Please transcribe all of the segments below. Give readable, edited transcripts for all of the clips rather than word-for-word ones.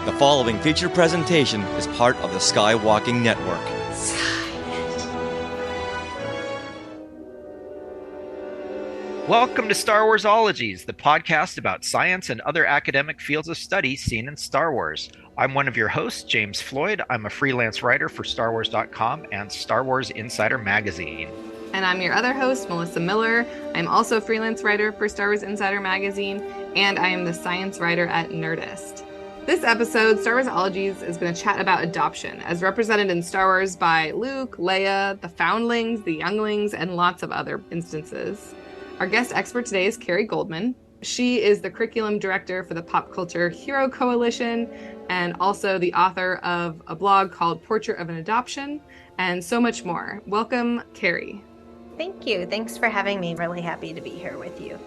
The following featured presentation is part of the Skywalking Network. Welcome to Star Warsologies, the podcast about science and other academic fields of study seen in Star Wars. I'm one of your hosts, James Floyd. I'm a freelance writer for StarWars.com and Star Wars Insider Magazine. And I'm your other host, Melissa Miller. I'm also a freelance writer for Star Wars Insider Magazine, and I am the science writer at Nerdist. This episode, Star Warsologies, is going to chat about adoption, as represented in Star Wars by Luke, Leia, the foundlings, the younglings, and lots of other instances. Our guest expert today is Carrie Goldman. She is the curriculum director for the Pop Culture Hero Coalition and also the author of a blog called Portrait of an Adoption and so much more. Welcome, Carrie. Thank you. Thanks for having me. Really happy to be here with you.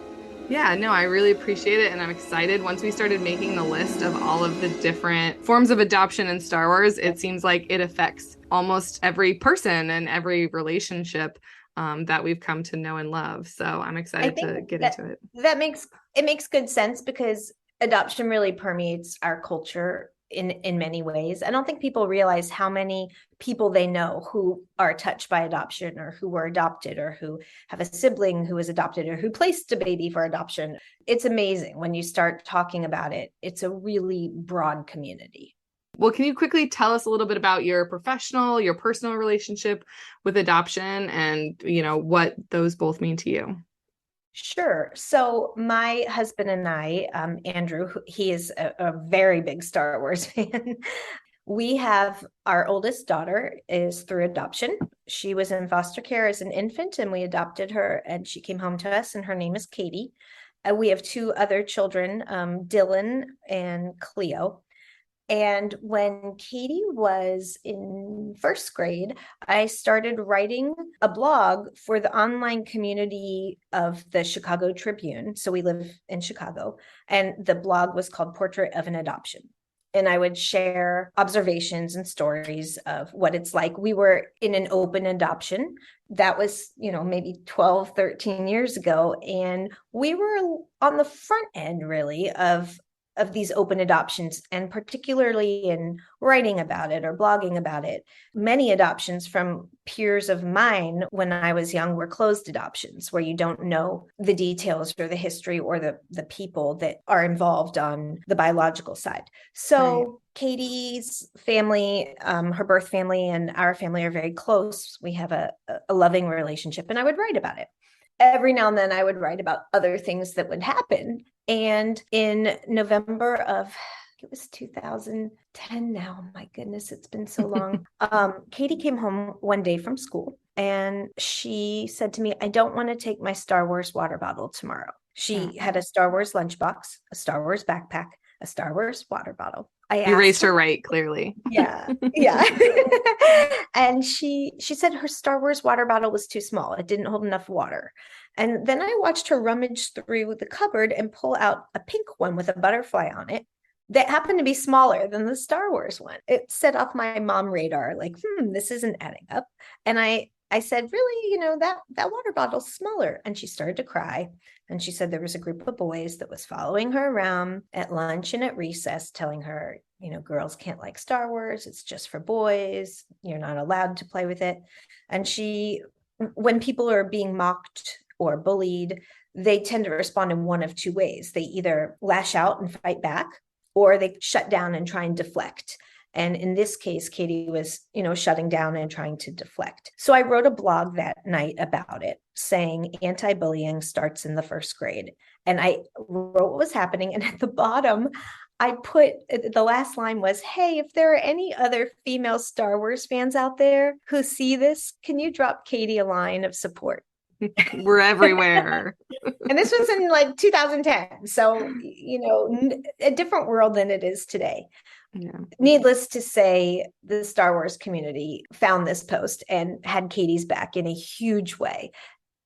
Yeah, no, I really appreciate it. And I'm excited. Once we started making the list of all of the different forms of adoption in Star Wars, it seems like it affects almost every person and every relationship that we've come to know and love. So I'm excited to get into it. That makes good sense because adoption really permeates our culture in many ways. I don't think people realize how many people they know who are touched by adoption or who were adopted or who have a sibling who was adopted or who placed a baby for adoption. It's amazing when you start talking about it. It's a really broad community. Well, can you quickly tell us a little bit about your personal relationship with adoption and, what those both mean to you? Sure. So my husband and I, Andrew, he is a very big Star Wars fan. We have our oldest daughter is through adoption. She was in foster care as an infant and we adopted her and she came home to us and her name is Katie. We have two other children, Dylan and Cleo. And when Katie was in first grade, I started writing a blog for the online community of the Chicago Tribune. So we live in Chicago, and the blog was called Portrait of an Adoption. And I would share observations and stories of what it's like. We were in an open adoption. That was, maybe 12, 13 years ago. And we were on the front end, really, of these open adoptions, and particularly in writing about it or blogging about it. Many adoptions from peers of mine when I was young were closed adoptions, where you don't know the details or the history or the people that are involved on the biological side. So right. Katie's family, her birth family and our family are very close. We have a loving relationship, and I would write about it. Every now and then I would write about other things that would happen. And in November of, it was 2010 now, my goodness, it's been so long. Katie came home one day from school and she said to me, I don't want to take my Star Wars water bottle tomorrow. She had a Star Wars lunchbox, a Star Wars backpack, a Star Wars water bottle. You raised her right, clearly. Yeah. And she said her Star Wars water bottle was too small. It didn't hold enough water. And then I watched her rummage through the cupboard and pull out a pink one with a butterfly on it that happened to be smaller than the Star Wars one. It set off my mom radar, like, this isn't adding up. And I said, really, that water bottle's smaller. And she started to cry. And she said there was a group of boys that was following her around at lunch and at recess, telling her, girls can't like Star Wars. It's just for boys. You're not allowed to play with it. And when people are being mocked or bullied, they tend to respond in one of two ways. They either lash out and fight back, or they shut down and try and deflect. And in this case, Katie was, shutting down and trying to deflect. So I wrote a blog that night about it, saying anti-bullying starts in the first grade. And I wrote what was happening. And at the bottom, I put, the last line was, hey, if there are any other female Star Wars fans out there who see this, can you drop Katie a line of support? We're everywhere. And this was in 2010. So, a different world than it is today. Yeah. Needless to say, the Star Wars community found this post and had Katie's back in a huge way.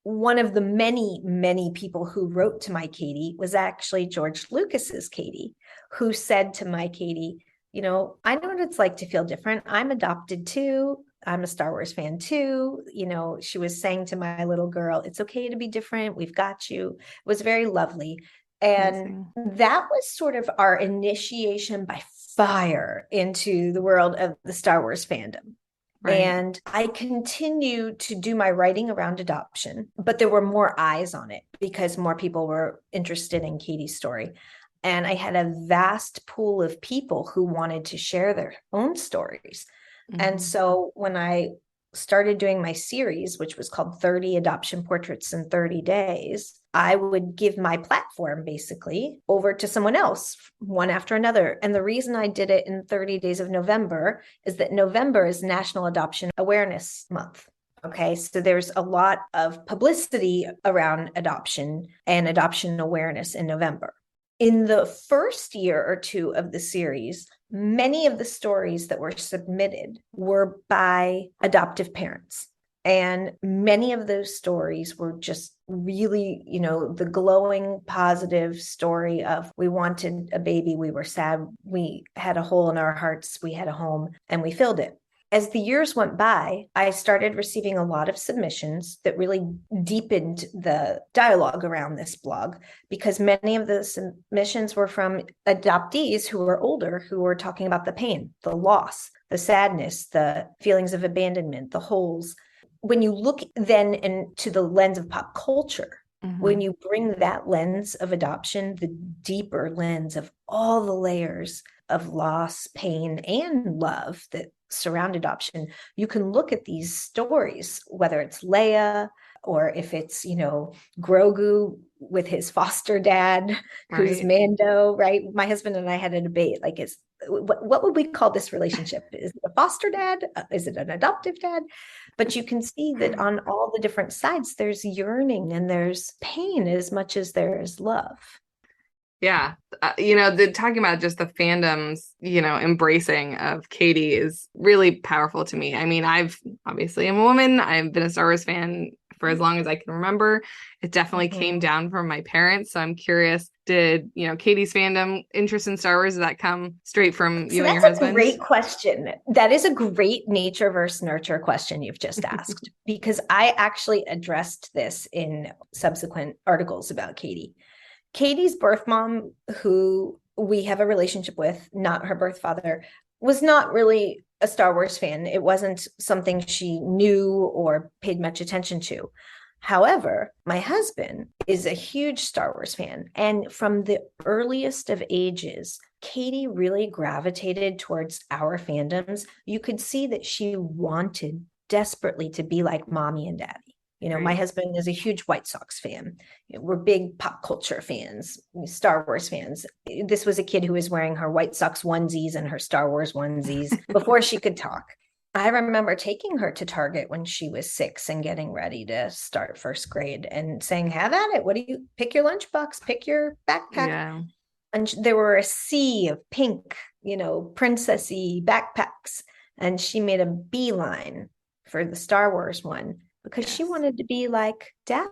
One of the many, many people who wrote to my Katie was actually George Lucas's Katie, who said to my Katie, I know what it's like to feel different. I'm adopted too. I'm a Star Wars fan too. She was saying to my little girl, it's okay to be different. We've got you. It was very lovely. And that was sort of our initiation by fire into the world of the Star Wars fandom. Right. And I continued to do my writing around adoption, but there were more eyes on it because more people were interested in Katie's story. And I had a vast pool of people who wanted to share their own stories. Mm-hmm. And so when I started doing my series, which was called 30 Adoption Portraits in 30 Days, I would give my platform basically over to someone else, one after another. And the reason I did it in 30 Days of November is that November is National Adoption Awareness Month. Okay, so there's a lot of publicity around adoption and adoption awareness in November. In the first year or two of the series, many of the stories that were submitted were by adoptive parents. And many of those stories were just really, the glowing, positive story of we wanted a baby, we were sad, we had a hole in our hearts, we had a home, and we filled it. As the years went by, I started receiving a lot of submissions that really deepened the dialogue around this blog, because many of the submissions were from adoptees who were older, who were talking about the pain, the loss, the sadness, the feelings of abandonment, the holes. When you look then into the lens of pop culture, mm-hmm. when you bring that lens of adoption, the deeper lens of all the layers of loss, pain, and love that surround adoption, you can look at these stories, whether it's Leia or if it's, Grogu with his foster dad, who's Mando, right? My husband and I had a debate, like, what would we call this relationship? Is it a foster dad? Is it an adoptive dad? But you can see that on all the different sides, there's yearning and there's pain as much as there is love. Yeah. Talking about just the fandom's, embracing of Katie is really powerful to me. I mean, I'm a woman. I've been a Star Wars fan for as long as I can remember. It definitely came down from my parents. So I'm curious, did, Katie's fandom interest in Star Wars, did that come straight from you and your husband? That's a great question. That is a great nature versus nurture question you've just asked, because I actually addressed this in subsequent articles about Katie. Katie's birth mom, who we have a relationship with, not her birth father, was not really a Star Wars fan. It wasn't something she knew or paid much attention to. However, my husband is a huge Star Wars fan. And from the earliest of ages, Katie really gravitated towards our fandoms. You could see that she wanted desperately to be like mommy and daddy. My husband is a huge White Sox fan. We're big pop culture fans, Star Wars fans. This was a kid who was wearing her White Sox onesies and her Star Wars onesies before she could talk. I remember taking her to Target when she was 6 and getting ready to start first grade and saying, have at it. What do you pick your lunchbox, pick your backpack. Yeah. And there were a sea of pink, princessy backpacks. And she made a beeline for the Star Wars one. Because she wanted to be like dad.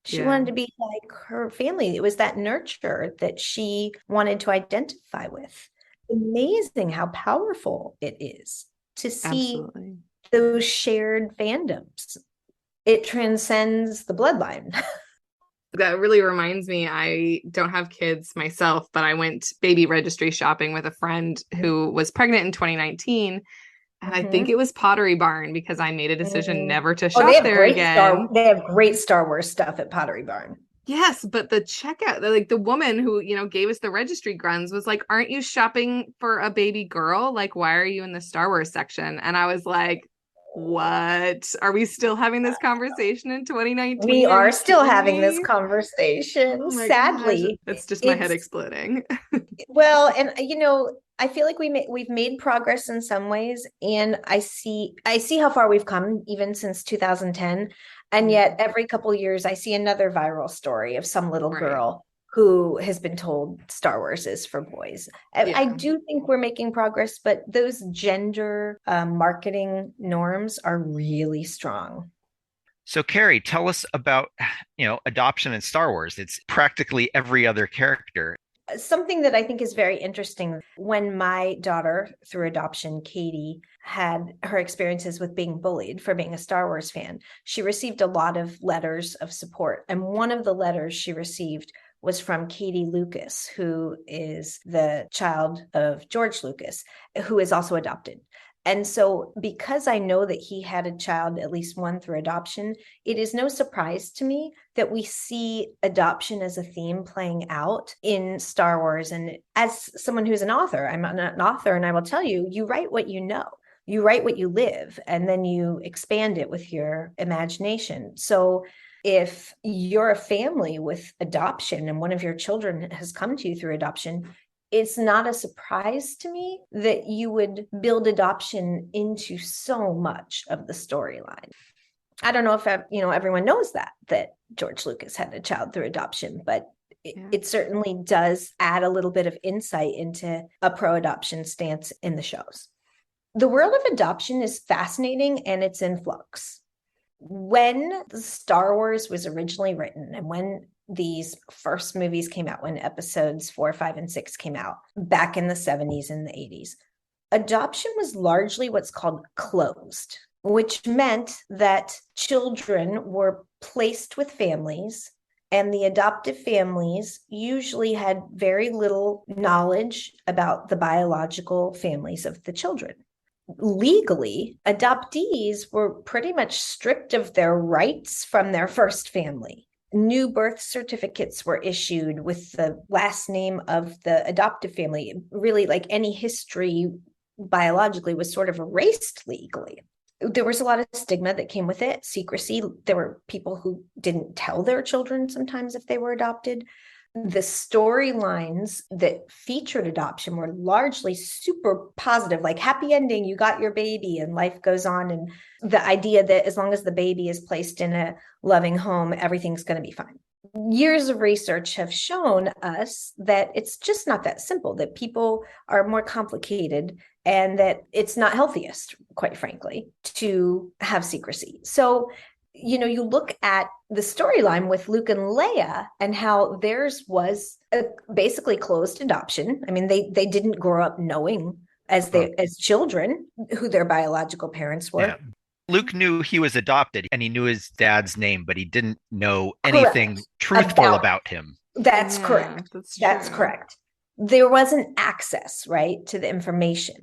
She wanted to be like her family. It was that nurture that she wanted to identify with. Amazing how powerful it is to see those shared fandoms. It transcends the bloodline. That really reminds me, I don't have kids myself, but I went baby registry shopping with a friend who was pregnant in 2019. And I think it was Pottery Barn, because I made a decision never to shop there again. They have great Star Wars stuff at Pottery Barn. Yes, but the checkout, the woman who, gave us the registry gruns was like, aren't you shopping for a baby girl? Like, why are you in the Star Wars section? And I was like, what? Are we still having this conversation in 2019? We are still having this conversation, sadly. That's just my head exploding. Well, and I feel like we've made progress in some ways, and I see how far we've come even since 2010, and yet every couple of years I see another viral story of some little girl who has been told Star Wars is for boys. I do think we're making progress, but those gender marketing norms are really strong. So Carrie, tell us about, adoption in Star Wars. It's practically every other character. Something that I think is very interesting, when my daughter, through adoption, Katie, had her experiences with being bullied for being a Star Wars fan, she received a lot of letters of support. And one of the letters she received was from Katie Lucas, who is the child of George Lucas, who is also adopted. And so because I know that he had a child, at least one through adoption, it is no surprise to me that we see adoption as a theme playing out in Star Wars. And as someone who's an author, I'm an author, and I will tell you, you write what you know. You write what you live, and then you expand it with your imagination. So if you're a family with adoption and one of your children has come to you through adoption, it's not a surprise to me that you would build adoption into so much of the storyline. I don't know if everyone knows that George Lucas had a child through adoption, but it certainly does add a little bit of insight into a pro-adoption stance in the shows. The world of adoption is fascinating and it's in flux. When the Star Wars was originally written and when these first movies came out, when episodes 4, 5, and 6 came out back in the 70s and the 80s, adoption was largely what's called closed, which meant that children were placed with families, and the adoptive families usually had very little knowledge about the biological families of the children. Legally, adoptees were pretty much stripped of their rights from their first family. New birth certificates were issued with the last name of the adoptive family. Really, like any history biologically was sort of erased legally. There was a lot of stigma that came with it, secrecy. There were people who didn't tell their children sometimes if they were adopted. The storylines that featured adoption were largely super positive, like happy ending, you got your baby and life goes on. And the idea that as long as the baby is placed in a loving home, everything's going to be fine. Years of research have shown us that it's just not that simple, that people are more complicated and that it's not healthiest, quite frankly, to have secrecy. So you look at the storyline with Luke and Leia and how theirs was a basically closed adoption. I mean, they didn't grow up knowing as children who their biological parents were. Yeah. Luke knew he was adopted and he knew his dad's name, but he didn't know anything truthful about him. That's correct. That's correct. There wasn't access, right, to the information.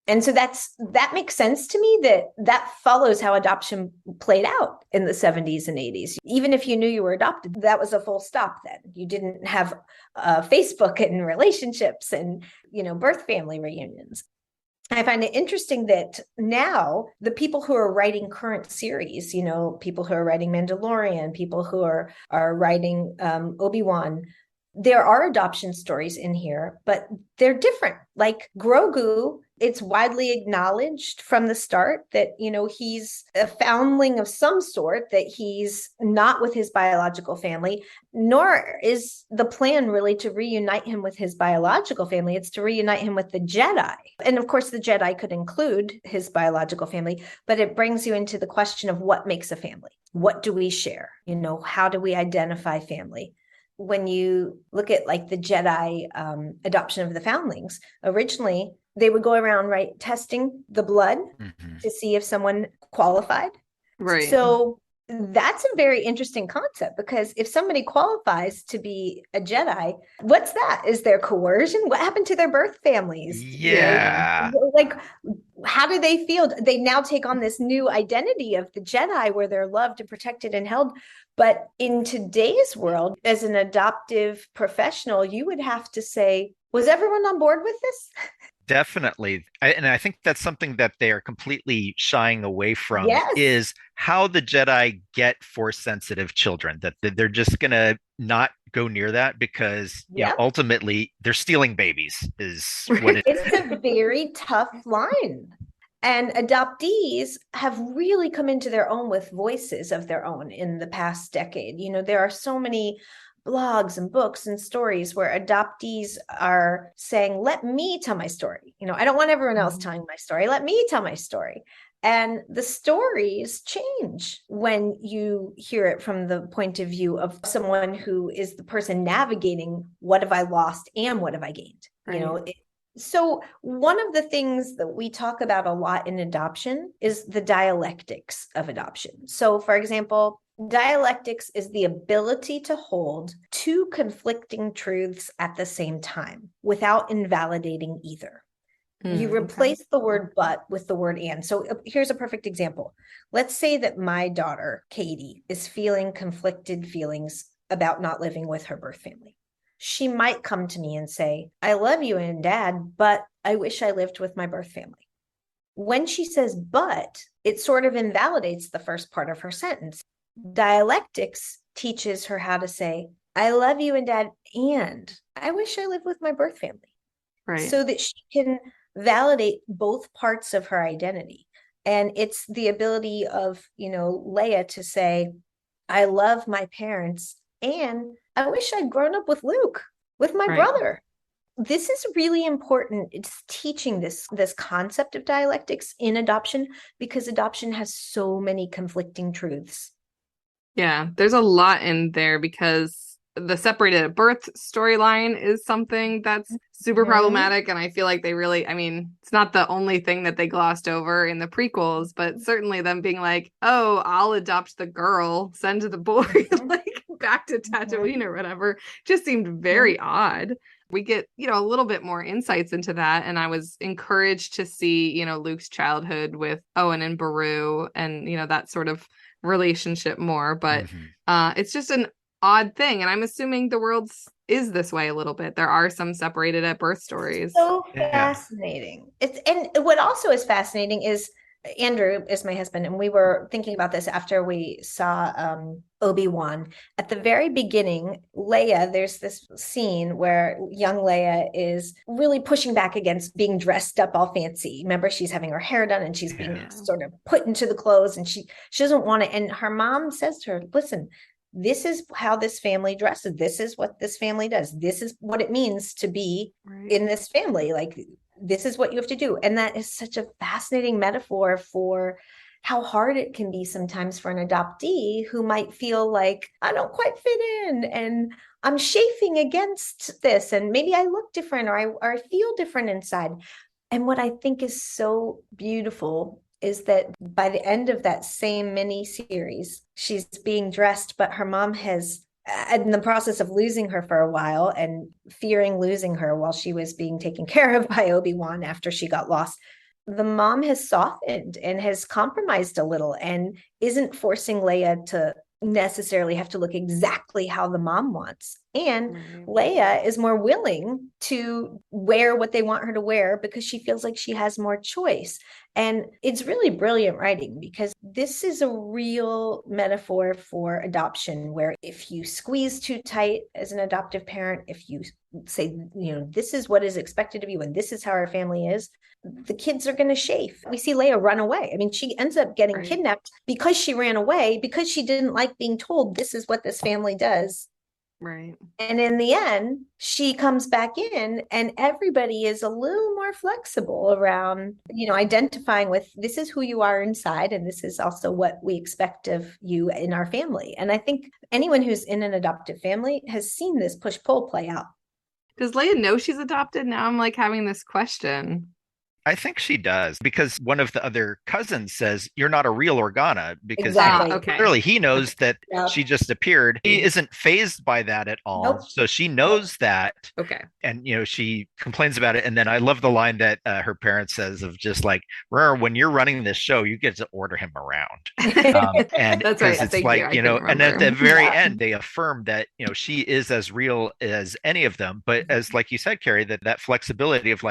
And so that makes sense to me that follows how adoption played out in the 70s and 80s. Even if you knew you were adopted, that was a full stop then. You didn't have Facebook and relationships and, birth family reunions. I find it interesting that now the people who are writing current series, people who are writing Mandalorian, people who are writing Obi-Wan, there are adoption stories in here, but they're different. Like Grogu, it's widely acknowledged from the start that, he's a foundling of some sort, that he's not with his biological family, nor is the plan really to reunite him with his biological family. It's to reunite him with the Jedi. And of course, the Jedi could include his biological family, but it brings you into the question of what makes a family. What do we share? How do we identify family? When you look at like the Jedi adoption of the foundlings, originally they would go around, right, testing the blood to see if someone qualified. Right. So that's a very interesting concept, because if somebody qualifies to be a Jedi, what's that? Is there coercion? What happened to their birth families? Yeah. Like, how do they feel? They now take on this new identity of the Jedi where they're loved and protected and held. But in today's world, as an adoptive professional, you would have to say, was everyone on board with this? Definitely. And I think that's something that they are completely shying away from, is how the Jedi get Force-sensitive children, that they're just going to not go near that because ultimately they're stealing babies is what it is. It's a very tough line. And adoptees have really come into their own with voices of their own in the past decade. There are so many blogs and books and stories where adoptees are saying, let me tell my story. I don't want everyone else telling my story. Let me tell my story. And the stories change when you hear it from the point of view of someone who is the person navigating what have I lost and what have I gained. Right. So one of the things that we talk about a lot in adoption is the dialectics of adoption. So for example, Dialectics is the ability to hold two conflicting truths at the same time without invalidating either. You replace the word but with the word and. So here's a perfect example. Let's say that my daughter, Katie, is feeling conflicted feelings about not living with her birth family. She might come to me and say, I love you and Dad, but I wish I lived with my birth family. When she says but, it sort of invalidates the first part of her sentence. Dialectics teaches her how to say, I love you and Dad, and I wish I lived with my birth family. Right. So that she can validate both parts of her identity. And it's the ability of, Leia to say, I love my parents, and I wish I'd grown up with Luke, with my brother. This is really important. It's teaching this concept of dialectics in adoption, because adoption has so many conflicting truths. Yeah, there's a lot in there, because the separated at birth storyline is something that's super problematic. And I feel like they really, it's not the only thing that they glossed over in the prequels, but certainly them being like, oh, I'll adopt the girl, send the boy like back to Tatooine or whatever, just seemed very odd. We get, a little bit more insights into that. And I was encouraged to see, Luke's childhood with Owen and Beru and, that sort of relationship more. But it's just an odd thing. And I'm assuming the world is this way a little bit. There are some separated at birth stories. So fascinating. And what also is fascinating is Andrew is my husband, and we were thinking about this after we saw Obi-Wan. At the very beginning, Leia, there's this scene where young Leia is really pushing back against being dressed up all fancy. Remember, she's having her hair done and she's being sort of put into the clothes, and she doesn't want it. And her mom says to her, listen, this is how this family dresses. This is what this family does. This is what it means to be in this family. Like, this is what you have to do. And that is such a fascinating metaphor for how hard it can be sometimes for an adoptee who might feel like, I don't quite fit in and I'm chafing against this. And maybe I look different or I feel different inside. And what I think is so beautiful is that by the end of that same mini series, she's being dressed, but her mom has, in the process of losing her for a while and fearing losing her while she was being taken care of by Obi-Wan after she got lost, the mom has softened and has compromised a little and isn't forcing Leia to necessarily have to look exactly how the mom wants. And Leia is more willing to wear what they want her to wear because she feels like she has more choice. And it's really brilliant writing, because this is a real metaphor for adoption, where if you squeeze too tight as an adoptive parent, if you say, this is what is expected of you and this is how our family is, the kids are going to chafe. We see Leia run away. She ends up getting kidnapped because she ran away, because she didn't like being told this is what this family does. Right. And in the end, she comes back in and everybody is a little more flexible around, identifying with, this is who you are inside. And this is also what we expect of you in our family. And I think anyone who's in an adoptive family has seen this push-pull play out. Does Leia know she's adopted? Now I'm having this question. I think she does, because one of the other cousins says, you're not a real Organa, because clearly he knows that she just appeared. He isn't fazed by that at all. Nope. So she knows that. Okay. And, she complains about it. And then I love the line that her parents says of just like, when you're running this show, you get to order him around. And that's right. It's and at the very end, they affirm that, she is as real as any of them. But as like you said, Carrie, that flexibility of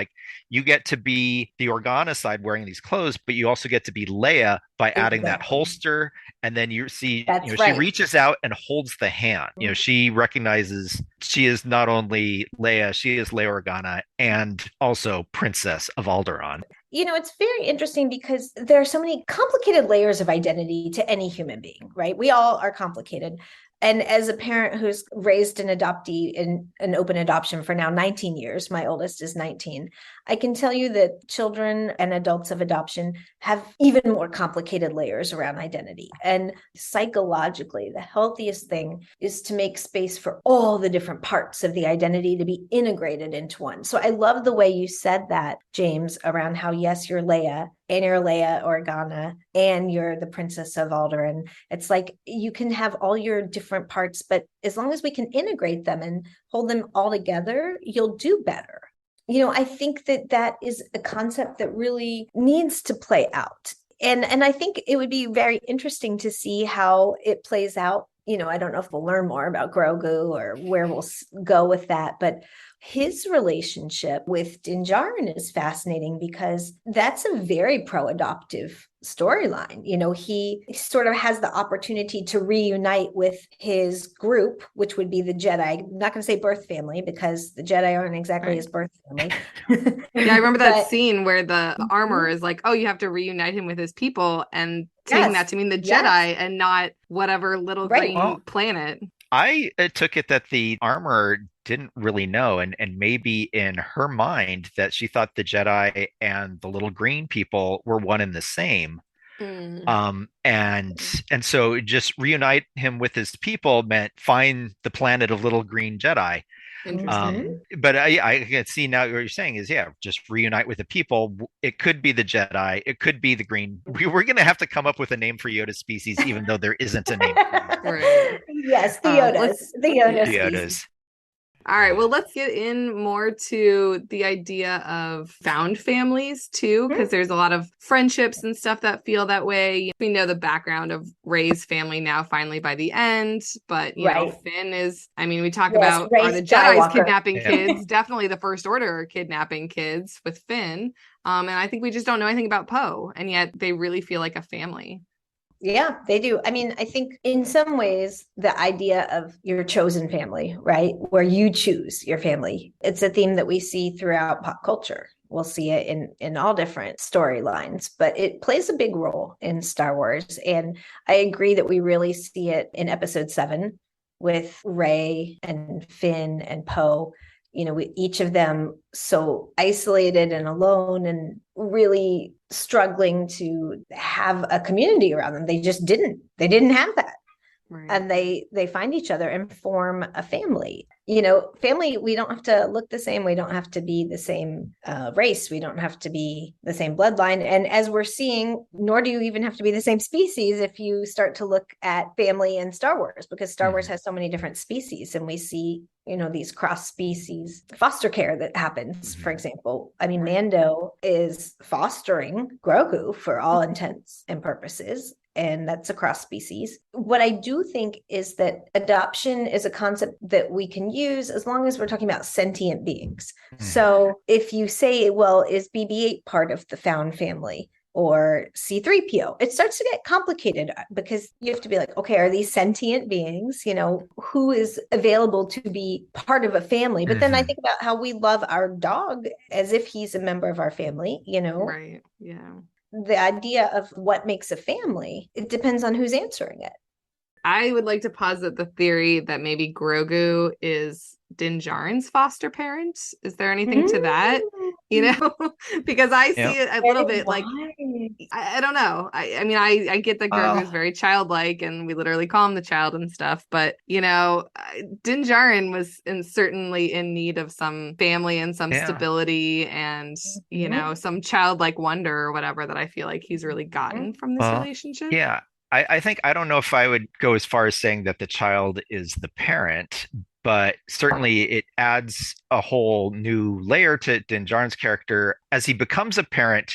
you get to be the Organa side wearing these clothes, but you also get to be Leia by adding that holster. And then you see, she reaches out and holds the hand. She recognizes she is not only Leia, she is Leia Organa and also Princess of Alderaan. It's very interesting because there are so many complicated layers of identity to any human being, right? We all are complicated. And as a parent who's raised an adoptee in an open adoption for now 19 years, my oldest is 19, I can tell you that children and adults of adoption have even more complicated layers around identity. And psychologically, the healthiest thing is to make space for all the different parts of the identity to be integrated into one. So I love the way you said that, James, around how, yes, you're Leia, and you're Leia Organa and you're the Princess of Alderaan. It's like you can have all your different parts, but as long as we can integrate them and hold them all together, you'll do better. I think that is a concept that really needs to play out. And I think it would be very interesting to see how it plays out. I don't know if we'll learn more about Grogu or where we'll go with that, but his relationship with Din Djarin is fascinating because that's a very pro-adoptive storyline. He sort of has the opportunity to reunite with his group, which would be the Jedi. I'm not going to say birth family because the Jedi aren't exactly his birth family. Yeah, I remember that scene where the armor is like, oh, you have to reunite him with his people, and taking that to mean the Jedi and not whatever little green planet. I took it that the armor didn't really know, and maybe in her mind that she thought the Jedi and the little green people were one and the same. And so just reunite him with his people meant find the planet of little green Jedi. But I can see now what you're saying is, just reunite with the people. It could be the Jedi. It could be the green. We're going to have to come up with a name for Yoda species, even though there isn't a name. Yes, the Yodas. The Yodas. All right, well, let's get in more to the idea of found families too, because there's a lot of friendships and stuff that feel that way. We know the background of Rey's family now finally by the end, but you know, Finn is, we talk about are the Jedi's kidnapping kids, definitely the First Order are kidnapping kids with Finn. And I think we just don't know anything about Poe, and yet they really feel like a family. Yeah, they do. I think in some ways, the idea of your chosen family, right, where you choose your family, it's a theme that we see throughout pop culture. We'll see it in all different storylines, but it plays a big role in Star Wars. And I agree that we really see it in Episode 7 with Rey and Finn and Poe. Each of them so isolated and alone and really struggling to have a community around them. They didn't have that. Right. And they find each other and form a family. Family, we don't have to look the same. We don't have to be the same race. We don't have to be the same bloodline. And as we're seeing, nor do you even have to be the same species if you start to look at family in Star Wars, because Star Wars has so many different species, and we see, these cross species foster care that happens. For example, Mando is fostering Grogu for all intents and purposes. And that's across species. What I do think is that adoption is a concept that we can use as long as we're talking about sentient beings. So if you say, well, is BB-8 part of the found family or C-3PO? It starts to get complicated because you have to be like, okay, are these sentient beings? Who is available to be part of a family? But then I think about how we love our dog as if he's a member of our family, Right. Yeah. The idea of what makes a family, it depends on who's answering it. I would like to posit the theory that maybe Grogu is Din Djarin's foster parent. Is there anything to that? Because I see it a little bit like, I don't know. I get that Grogu is very childlike and we literally call him the child and stuff. But, Din Djarin was certainly in need of some family and some stability and, some childlike wonder or whatever that I feel like he's really gotten from this relationship. Yeah. I think I don't know if I would go as far as saying that the child is the parent, but certainly it adds a whole new layer to Din Djarin's character as he becomes a parent,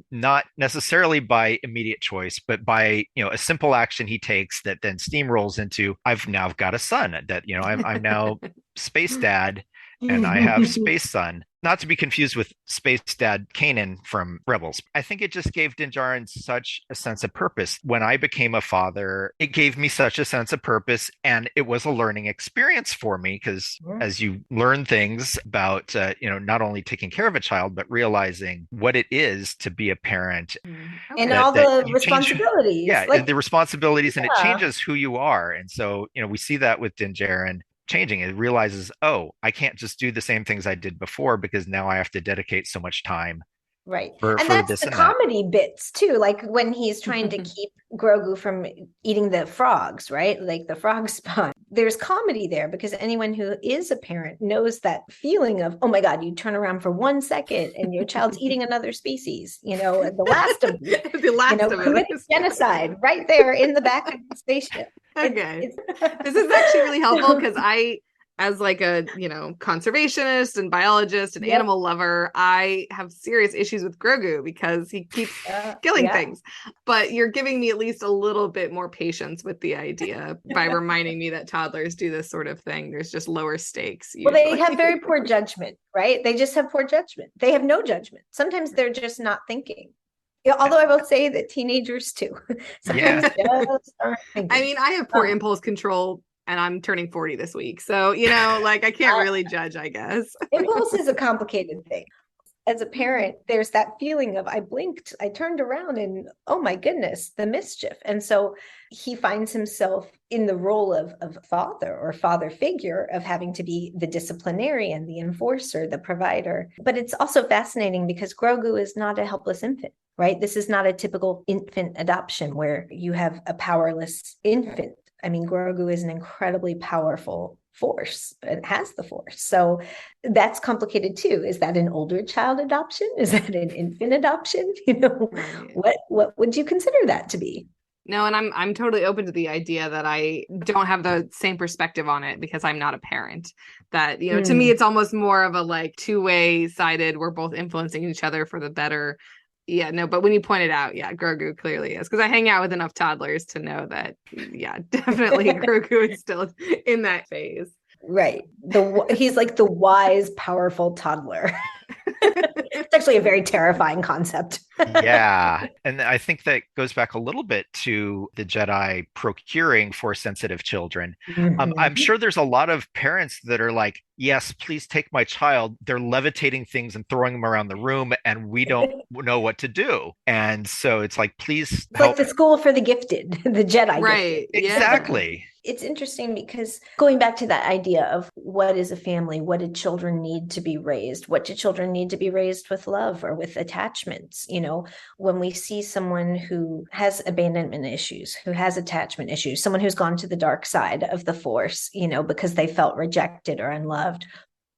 not necessarily by immediate choice, but by a simple action he takes that then steamrolls into, I've now got a son, that I'm now space dad. And I have Space Son, not to be confused with Space Dad Kanan from Rebels. I think it just gave Din Djarin such a sense of purpose. When I became a father, it gave me such a sense of purpose, and it was a learning experience for me because as you learn things about, not only taking care of a child, but realizing what it is to be a parent. And all the responsibilities. The responsibilities, and it changes who you are. And so, we see that with Din Djarin. Changing, it realizes, I can't just do the same things I did before because now I have to dedicate so much time Right. for And that's this the and that. comedy bits too, like when he's trying to keep Grogu from eating the frogs, right? Like the frog spawn. There's comedy there because anyone who is a parent knows that feeling of, oh my God, you turn around for 1 second and your child's eating another species, the last of them, The last of committing them. genocide right there in the back of the spaceship. Okay. This is actually really helpful because I, as like a conservationist and biologist and animal lover, I have serious issues with Grogu because he keeps killing things. But you're giving me at least a little bit more patience with the idea by reminding me that toddlers do this sort of thing. There's just lower stakes. Well, they have very poor judgment, right? They just have poor judgment. They have no judgment. Sometimes they're just not thinking. Yeah, although I will say that teenagers too. Sometimes just aren't thinking. I mean, I have poor impulse control and I'm turning 40 this week. So, like I can't really judge, I guess. Impulse is a complicated thing. As a parent, there's that feeling of I blinked, I turned around and oh my goodness, the mischief. And so he finds himself in the role of father or father figure of having to be the disciplinarian, the enforcer, the provider. But it's also fascinating because Grogu is not a helpless infant, right? This is not a typical infant adoption where you have a powerless infant. I mean, Grogu is an incredibly powerful force and has the force. So that's complicated too. Is that an older child adoption? Is that an infant adoption? Right. What would you consider that to be? No, and I'm totally open to the idea that I don't have the same perspective on it because I'm not a parent. That, to me, it's almost more of a like two-way sided, we're both influencing each other for the better. Yeah, no, but when you pointed out, Grogu clearly is, because I hang out with enough toddlers to know that, definitely Grogu is still in that phase. Right. He's like the wise, powerful toddler. It's actually a very terrifying concept. Yeah. And I think that goes back a little bit to the Jedi procuring Force-sensitive children. I'm sure there's a lot of parents that are like, yes, please take my child. They're levitating things and throwing them around the room, and we don't know what to do. And so it's like, please help. Like the school for the gifted, the Jedi right. Gifted. Exactly. It's interesting because going back to that idea of what is a family, what do children need to be raised? What do children need to be raised with love or with attachments? When we see someone who has abandonment issues, who has attachment issues, someone who's gone to the dark side of the Force, because they felt rejected or unloved,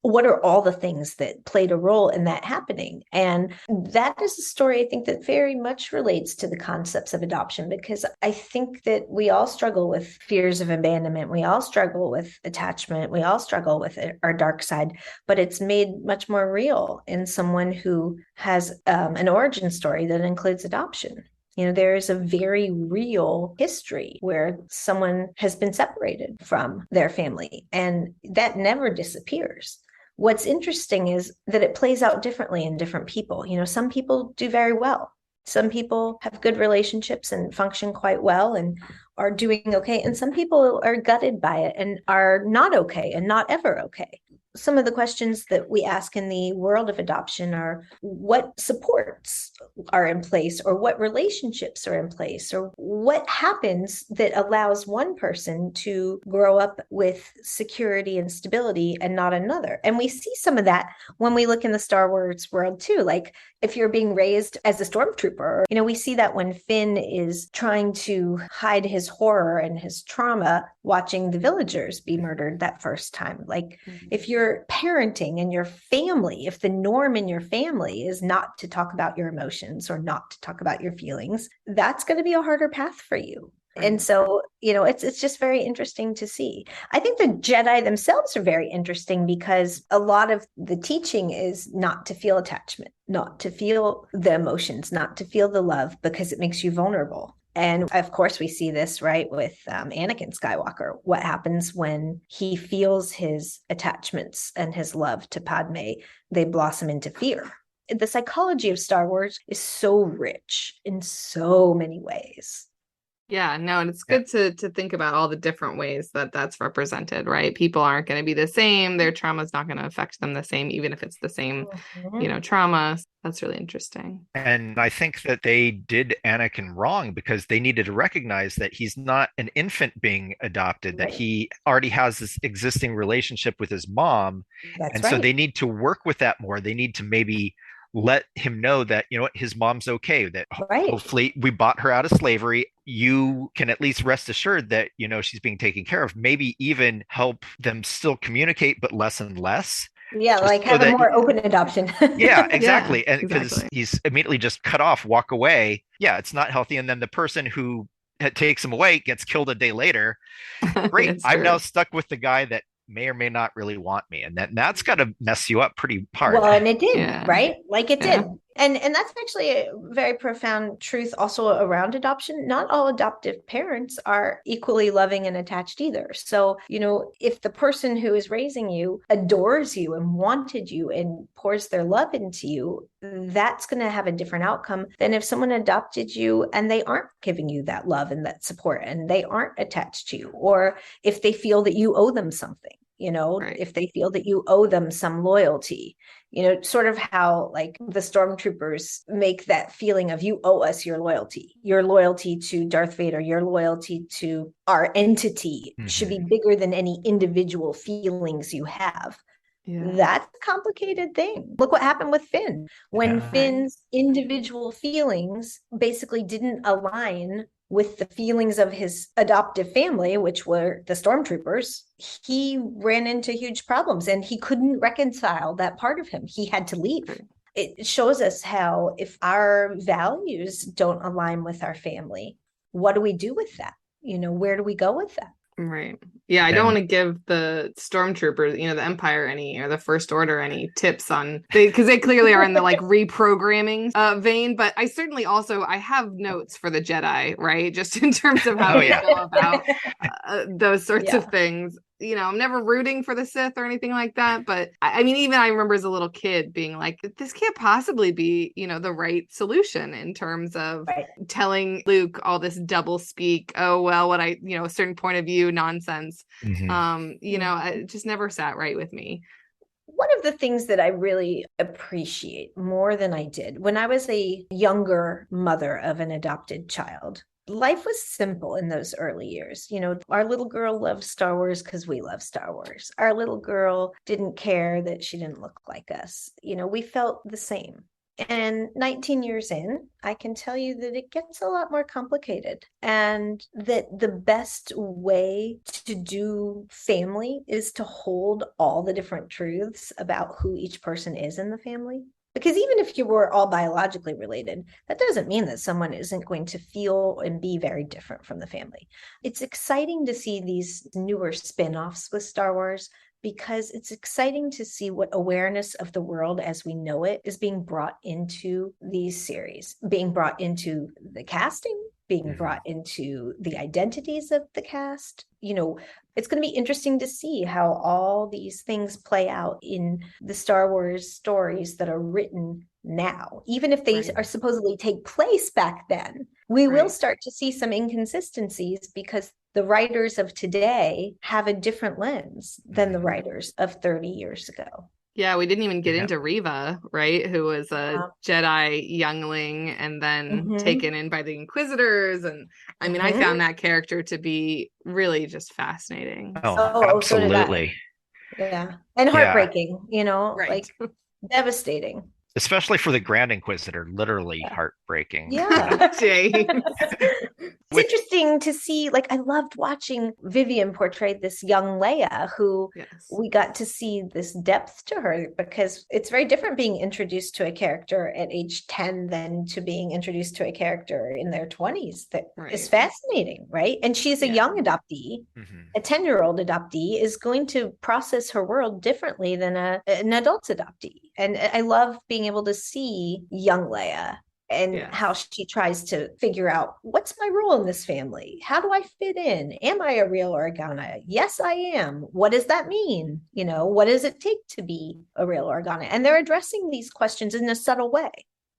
what are all the things that played a role in that happening? And that is a story I think that very much relates to the concepts of adoption, because I think that we all struggle with fears of abandonment. We all struggle with attachment. We all struggle with our dark side, but it's made much more real in someone who has an origin story that includes adoption. There is a very real history where someone has been separated from their family, and that never disappears. What's interesting is that it plays out differently in different people. Some people do very well. Some people have good relationships and function quite well and are doing okay. And some people are gutted by it and are not okay and not ever okay. Some of the questions that we ask in the world of adoption are what supports are in place, or what relationships are in place, or what happens that allows one person to grow up with security and stability and not another. And we see some of that when we look in the Star Wars world too. Like if you're being raised as a stormtrooper, we see that when Finn is trying to hide his horror and his trauma watching the villagers be murdered that first time. Like if you're parenting in your family, if the norm in your family is not to talk about your emotions or not to talk about your feelings, that's going to be a harder path for you. And so, it's just very interesting to see. I think the Jedi themselves are very interesting because a lot of the teaching is not to feel attachment, not to feel the emotions, not to feel the love, because it makes you vulnerable. And of course, we see this, right, with Anakin Skywalker. What happens when he feels his attachments and his love to Padme? They blossom into fear. The psychology of Star Wars is so rich in so many ways. Yeah, no, and it's good to think about all the different ways that that's represented, right? People aren't going to be the same. Their trauma is not going to affect them the same, even if it's the same, trauma. That's really interesting. And I think that they did Anakin wrong because they needed to recognize that he's not an infant being adopted, that he already has this existing relationship with his mom. So they need to work with that more. They need to maybe let him know that, you know what, his mom's okay, that Right. hopefully we bought her out of slavery. You can at least rest assured that, you know, she's being taken care of. Maybe even help them still communicate, but less and less. Yeah, Just like so have a that more open adoption. yeah, exactly. Yeah, And because exactly. he's immediately just cut off, walk away. Yeah, it's not healthy. And then the person who takes him away gets killed a day later. Great. It's I'm true. now stuck with the guy that may or may not really want me. And that's got to mess you up pretty hard. Well, and it did, Yeah. right? Like it Yeah. did. And that's actually a very profound truth also around adoption. Not all adoptive parents are equally loving and attached either. So, you know, if the person who is raising you adores you and wanted you and pours their love into you, that's going to have a different outcome than if someone adopted you and they aren't giving you that love and that support and they aren't attached to you, or if they feel that you owe them something. You know, Right. if they feel that you owe them some loyalty, you know, sort of how like the stormtroopers make that feeling of you owe us your loyalty to Darth Vader, your loyalty to our entity should be bigger than any individual feelings you have. Yeah. That's a complicated thing. Look what happened with Finn. When Yeah. Finn's individual feelings basically didn't align with the feelings of his adoptive family, which were the stormtroopers, he ran into huge problems and he couldn't reconcile that part of him. He had to leave. Right. It shows us how if our values don't align with our family, what do we do with that? You know, where do we go with that? Right. Yeah, I don't want to give the stormtroopers, you know, the Empire any or the First Order any tips on because they clearly are in the like reprogramming vein. But I certainly also I have notes for the Jedi, right? Just in terms of how they go about those sorts of things. You know, I'm never rooting for the Sith or anything like that. But I mean, even I remember as a little kid being like, this can't possibly be, you know, the right solution in terms of telling Luke all this double speak. Oh, well, what I, you know, a certain point of view nonsense. You know, it just never sat right with me. One of the things that I really appreciate more than I did when I was a younger mother of an adopted child, life was simple in those early years. You know, our little girl loved Star Wars because we love Star Wars. Our little girl didn't care that she didn't look like us. You know, we felt the same. And 19 years in, I can tell you that it gets a lot more complicated and that the best way to do family is to hold all the different truths about who each person is in the family. Because even if you were all biologically related, that doesn't mean that someone isn't going to feel and be very different from the family. It's exciting to see these newer spin-offs with Star Wars because it's exciting to see what awareness of the world as we know it is being brought into these series, being brought into the casting, being brought into the identities of the cast. You know, it's going to be interesting to see how all these things play out in the Star Wars stories that are written now. Even if they are supposedly take place back then, we will start to see some inconsistencies because the writers of today have a different lens than the writers of 30 years ago. Yeah, we didn't even get into Reva, right? Who was a Jedi youngling and then taken in by the Inquisitors. And I mean, I found that character to be really just fascinating. Oh, absolutely. So yeah. And heartbreaking, you know, like devastating. Especially for the Grand Inquisitor, literally heartbreaking. Yeah. James. It's interesting to see, like, I loved watching Vivian portray this young Leia who we got to see this depth to her because it's very different being introduced to a character at age 10 than to being introduced to a character in their 20s. That is fascinating, right? And she's a young adoptee. A 10-year-old adoptee is going to process her world differently than an adult adoptee. And I love being able to see young Leia and how she tries to figure out what's my role in this family? How do I fit in? Am I a real Organa? Yes, I am. What does that mean? You know, what does it take to be a real Organa? And they're addressing these questions in a subtle way.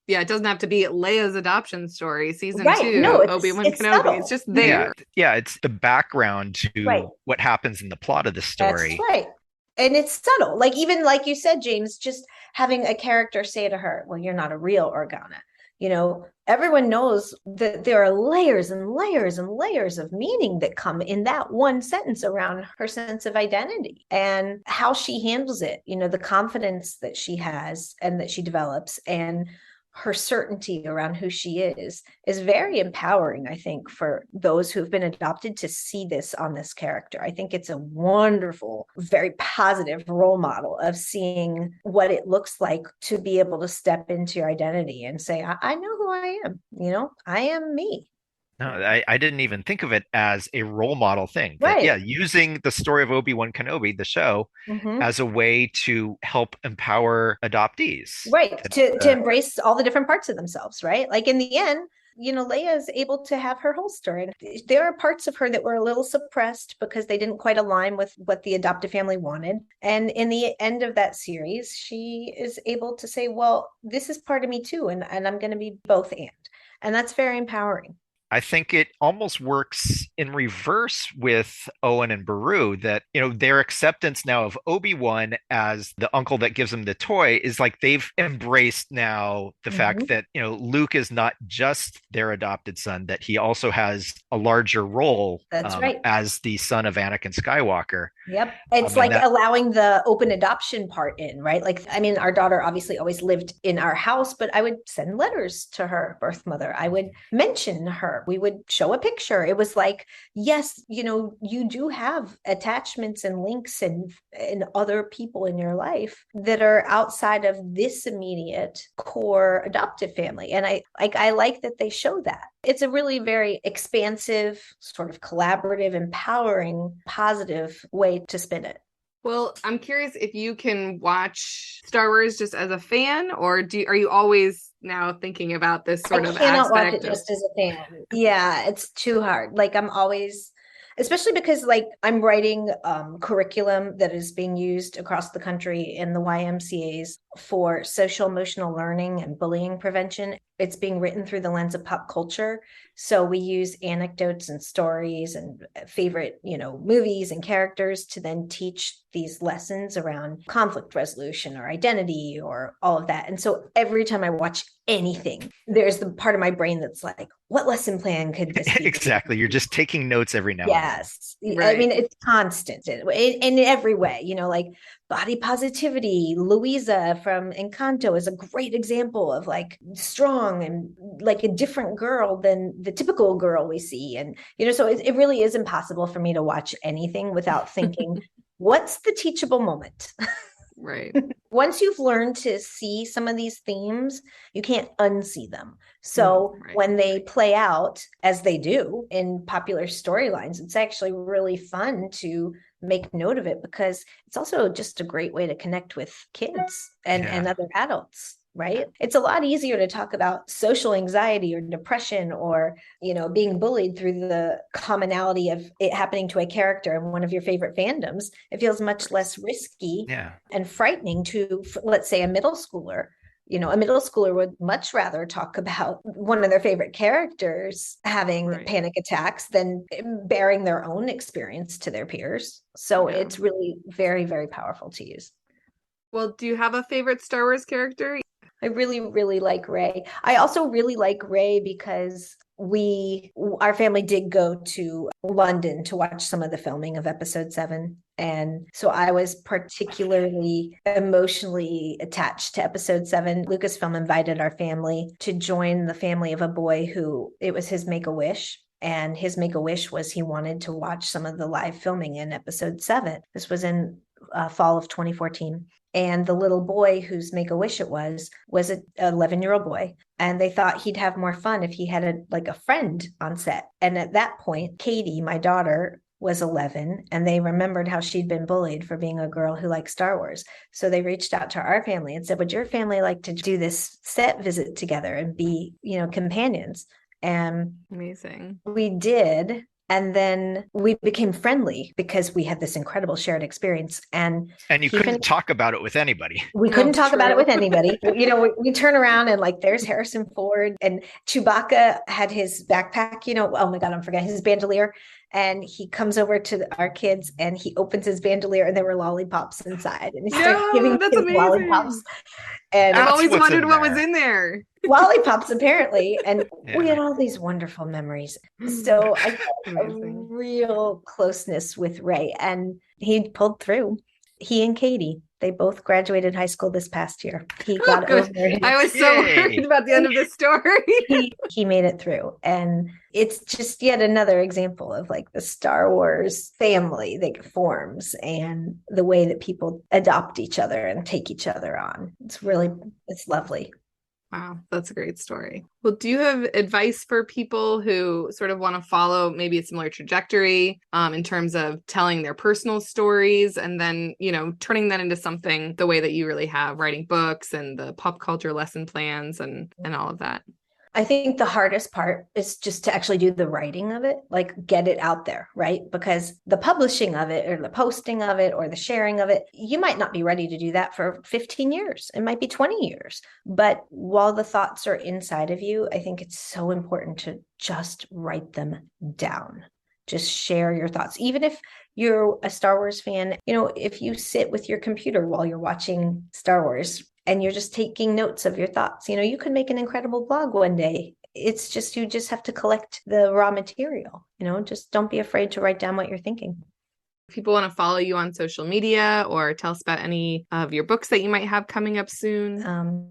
Yeah, it doesn't have to be Leia's adoption story, season 2, no, Obi-Wan Kenobi. Subtle. It's just there. Yeah, it's the background to what happens in the plot of the story. That's right. And it's subtle. Like, even like you said, James, just having a character say to her, well, you're not a real Organa. Everyone knows that there are layers and layers and layers of meaning that come in that one sentence around her sense of identity and how she handles it, the confidence that she has and that she develops, and her certainty around who she is very empowering, I think, for those who've been adopted to see this on this character. I think it's a wonderful, very positive role model of seeing what it looks like to be able to step into your identity and say, I know who I am, I am me. No, I didn't even think of it as a role model thing. Right. Yeah, using the story of Obi-Wan Kenobi, the show, as a way to help empower adoptees. Right. To embrace all the different parts of themselves, right? Like in the end, Leia is able to have her whole story. And there are parts of her that were a little suppressed because they didn't quite align with what the adoptive family wanted. And in the end of that series, she is able to say, well, this is part of me too. And I'm going to be both and. And that's very empowering. I think it almost works in reverse with Owen and Beru, that, their acceptance now of Obi-Wan as the uncle that gives them the toy is like they've embraced now the fact that, Luke is not just their adopted son, that he also has a larger role as the son of Anakin Skywalker. Yep. It's allowing the open adoption part in, right? Our daughter obviously always lived in our house, but I would send letters to her birth mother. I would mention her. We would show a picture. It was like, yes, you do have attachments and links and other people in your life that are outside of this immediate core adoptive family. And I like that they show that. It's a really very expansive, sort of collaborative, empowering, positive way to spin it. Well, I'm curious if you can watch Star Wars just as a fan, or are you always now thinking about this sort of aspect? I cannot watch it just as a fan. Yeah, it's too hard. I'm always, especially because I'm writing curriculum that is being used across the country in the YMCAs for social emotional learning and bullying prevention. It's being written through the lens of pop culture. So we use anecdotes and stories and favorite, movies and characters to then teach these lessons around conflict resolution or identity or all of that. And so every time I watch anything, there's the part of my brain that's like, what lesson plan could this be? Exactly. You're just taking notes every now and then. Yes. Right. It's constant in every way, body positivity. Louisa from Encanto is a great example of strong and a different girl than the typical girl we see. And, so it really is impossible for me to watch anything without thinking, what's the teachable moment? Right. Once you've learned to see some of these themes, you can't unsee them. So when they play out, as they do in popular storylines, it's actually really fun to make note of it, because it's also just a great way to connect with kids and other adults. Right. It's a lot easier to talk about social anxiety or depression or, being bullied through the commonality of it happening to a character in one of your favorite fandoms. It feels much less risky and frightening to, let's say, a middle schooler. A middle schooler would much rather talk about one of their favorite characters having panic attacks than bearing their own experience to their peers. So it's really very, very powerful to use. Well, do you have a favorite Star Wars character? I really, really like Rey. I also really like Rey because our family did go to London to watch some of the filming of Episode 7. And so I was particularly emotionally attached to Episode 7. Lucasfilm invited our family to join the family of a boy who it was his Make-A-Wish. And his Make-A-Wish was he wanted to watch some of the live filming in Episode 7. This was in fall of 2014. And the little boy whose Make-A-Wish it was an 11-year-old boy. And they thought he'd have more fun if he had a friend on set. And at that point, Katie, my daughter, was 11, and they remembered how she'd been bullied for being a girl who liked Star Wars. So they reached out to our family and said, would your family like to do this set visit together and be, companions? And amazing. We did. And then we became friendly because we had this incredible shared experience. And you couldn't talk about it with anybody. We couldn't talk about it with anybody. We turn around and there's Harrison Ford, and Chewbacca had his backpack, oh my God, I'm forgetting his bandolier. And he comes over to our kids and he opens his bandolier and there were lollipops inside. And he starts giving kids lollipops. And I've always wondered what was in there. lollipops apparently, and Yeah. we had all these wonderful memories. So I got a Amazing. real closeness with Ray, and he pulled through. He and Katie, they both graduated high school this past year. He got Good. over it. I was so Yay. worried about the end of this story. He made it through, and it's just yet another example of like the Star Wars family that forms and the way that people adopt each other and take each other on. It's lovely. Wow, that's a great story. Well, do you have advice for people who sort of want to follow maybe a similar trajectory in terms of telling their personal stories and then, turning that into something the way that you really have, writing books and the pop culture lesson plans and all of that? I think the hardest part is just to actually do the writing of it, like get it out there, right? Because the publishing of it or the posting of it or the sharing of it, you might not be ready to do that for 15 years. It might be 20 years. But while the thoughts are inside of you, I think it's so important to just write them down. Just share your thoughts. Even if you're a Star Wars fan, if you sit with your computer while you're watching Star Wars, and you're just taking notes of your thoughts. You could make an incredible blog one day. It's just, you just have to collect the raw material. Just don't be afraid to write down what you're thinking. If people want to follow you on social media or tell us about any of your books that you might have coming up soon.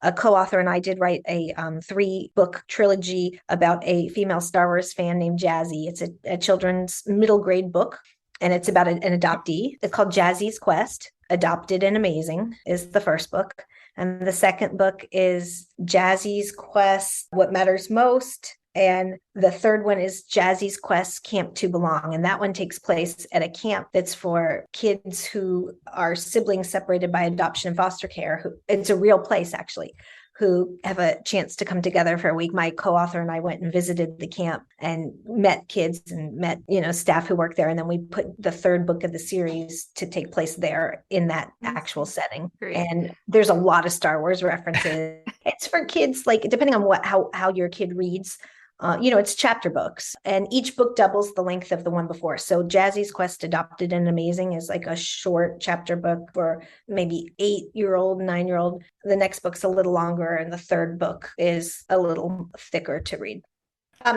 A co-author and I did write a 3-book trilogy about a female Star Wars fan named Jazzy. It's a children's middle grade book, and it's about an adoptee. It's called Jazzy's Quest. Adopted and Amazing is the first book. And the second book is Jazzy's Quest, What Matters Most. And the third one is Jazzy's Quest, Camp to Belong. And that one takes place at a camp that's for kids who are siblings separated by adoption and foster care. It's a real place, actually, who have a chance to come together for a week. My co-author and I went and visited the camp and met kids and met, staff who work there. And then we put the third book of the series to take place there in that actual setting. Great. And there's a lot of Star Wars references. It's for kids, like depending on how your kid reads. It's chapter books, and each book doubles the length of the one before. So Jazzy's Quest, Adopted and Amazing is like a short chapter book for maybe 8-year-old, 9-year-old. The next book's a little longer, and the third book is a little thicker to read.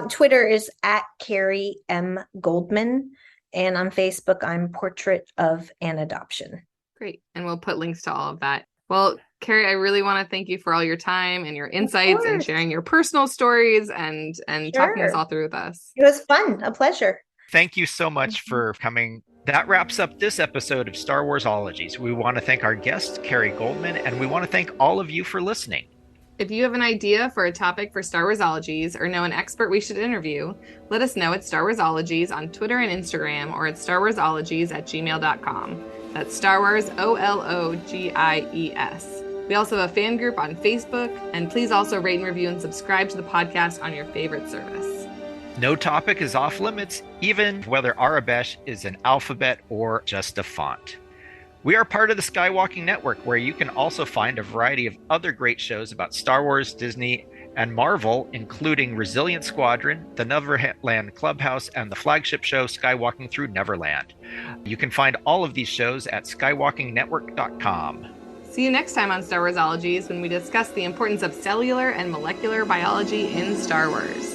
Twitter is at Carrie M. Goldman, and on Facebook, I'm Portrait of an Adoption. Great. And we'll put links to all of that. Well, Carrie, I really want to thank you for all your time and your insights and sharing your personal stories and talking us all through with us. It was fun. A pleasure. Thank you so much for coming. That wraps up this episode of Star Warsologies. We want to thank our guest, Carrie Goldman, and we want to thank all of you for listening. If you have an idea for a topic for Star Warsologies or know an expert we should interview, let us know at Star Warsologies on Twitter and Instagram or at starwarsologies@gmail.com. That's Star Wars OLOGIES. We also have a fan group on Facebook, and please also rate and review and subscribe to the podcast on your favorite service. No topic is off limits, even whether Arabesh is an alphabet or just a font. We are part of the Skywalking Network, where you can also find a variety of other great shows about Star Wars, Disney, and Marvel, including Resilient Squadron, the Neverland Clubhouse, and the flagship show Skywalking Through Neverland. You can find all of these shows at skywalkingnetwork.com. See you next time on Star Warsologies when we discuss the importance of cellular and molecular biology in Star Wars.